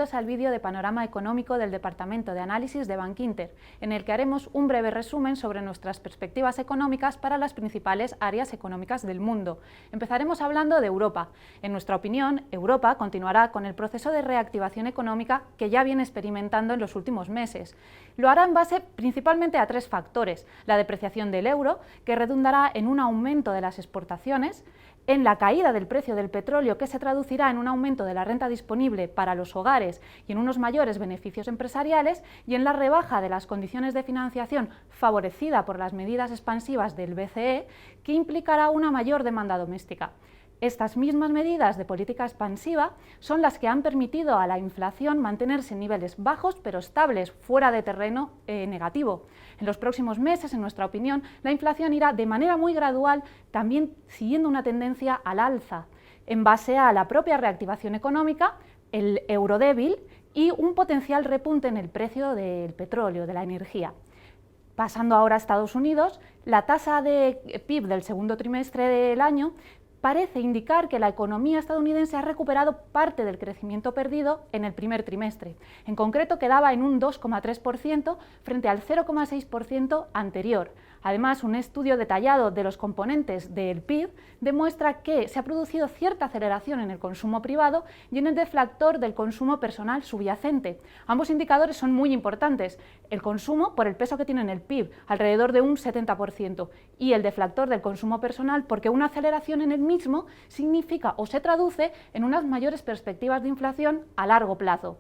bienvenidos al vídeo de panorama económico del Departamento de Análisis de Bankinter, en el que haremos un breve resumen sobre nuestras perspectivas económicas para las principales áreas económicas del mundo. Empezaremos hablando de Europa. En nuestra opinión, Europa continuará con el proceso de reactivación económica que ya viene experimentando en los últimos meses. Lo hará en base principalmente a tres factores: la depreciación del euro, que redundará en un aumento de las exportaciones, en la caída del precio del petróleo, que se traducirá en un aumento de la renta disponible para los hogares y en unos mayores beneficios empresariales, y en la rebaja de las condiciones de financiación favorecida por las medidas expansivas del BCE, que implicará una mayor demanda doméstica. Estas mismas medidas de política expansiva son las que han permitido a la inflación mantenerse en niveles bajos pero estables, fuera de terreno negativo. En los próximos meses, en nuestra opinión, la inflación irá de manera muy gradual, también siguiendo una tendencia al alza, en base a la propia reactivación económica, el euro débil y un potencial repunte en el precio del petróleo, de la energía. Pasando ahora a Estados Unidos, la tasa de PIB del segundo trimestre del año parece indicar que la economía estadounidense ha recuperado parte del crecimiento perdido en el primer trimestre. En concreto, quedaba en un 2,3% frente al 0,6% anterior. Además, un estudio detallado de los componentes del PIB demuestra que se ha producido cierta aceleración en el consumo privado y en el deflactor del consumo personal subyacente. Ambos indicadores son muy importantes: el consumo por el peso que tiene en el PIB, alrededor de un 70%, y el deflactor del consumo personal, porque una aceleración en el mismo significa o se traduce en unas mayores perspectivas de inflación a largo plazo.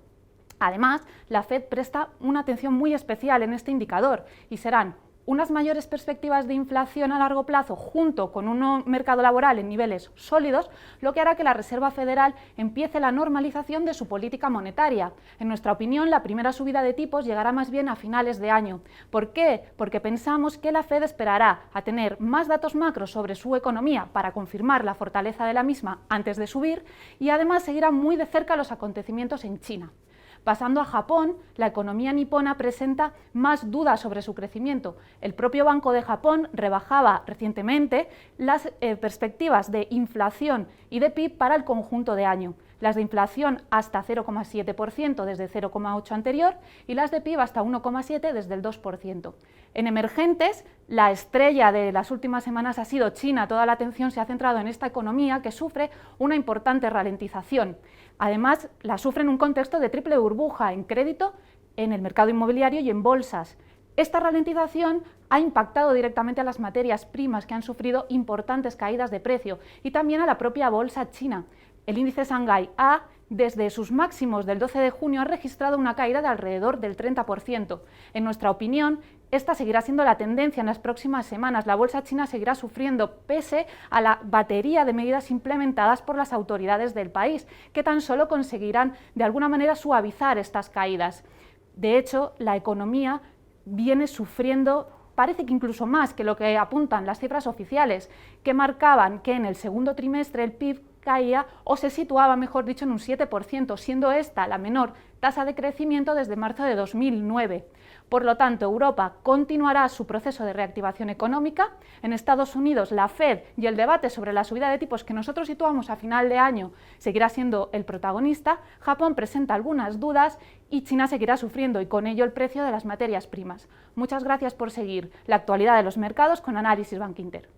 Además, la Fed presta una atención muy especial en este indicador y serán unas mayores perspectivas de inflación a largo plazo junto con un mercado laboral en niveles sólidos, lo que hará que la Reserva Federal empiece la normalización de su política monetaria. En nuestra opinión, la primera subida de tipos llegará más bien a finales de año. ¿Por qué? Porque pensamos que la Fed esperará a tener más datos macros sobre su economía para confirmar la fortaleza de la misma antes de subir, y además seguirá muy de cerca los acontecimientos en China. Pasando a Japón, la economía nipona presenta más dudas sobre su crecimiento. El propio Banco de Japón rebajaba recientemente las perspectivas de inflación y de PIB para el conjunto de año. Las de inflación hasta 0,7% desde 0,8% anterior y las de PIB hasta 1,7% desde el 2%. En emergentes, la estrella de las últimas semanas ha sido China. Toda la atención se ha centrado en esta economía, que sufre una importante ralentización. Además, la sufre en un contexto de triple burbuja en crédito, en el mercado inmobiliario y en bolsas. Esta ralentización ha impactado directamente a las materias primas, que han sufrido importantes caídas de precio, y también a la propia bolsa china. El índice Shanghai A, desde sus máximos del 12 de junio, ha registrado una caída de alrededor del 30%. En nuestra opinión, esta seguirá siendo la tendencia en las próximas semanas. La bolsa china seguirá sufriendo pese a la batería de medidas implementadas por las autoridades del país, que tan solo conseguirán de alguna manera suavizar estas caídas. De hecho, la economía viene sufriendo, parece que incluso más que lo que apuntan las cifras oficiales, que marcaban que en el segundo trimestre el PIB caía o se situaba, mejor dicho, en un 7%, siendo esta la menor tasa de crecimiento desde marzo de 2009. Por lo tanto, Europa continuará su proceso de reactivación económica. En Estados Unidos, la Fed y el debate sobre la subida de tipos que nosotros situamos a final de año seguirá siendo el protagonista. Japón presenta algunas dudas y China seguirá sufriendo, y con ello el precio de las materias primas. Muchas gracias por seguir la actualidad de los mercados con Análisis Bankinter.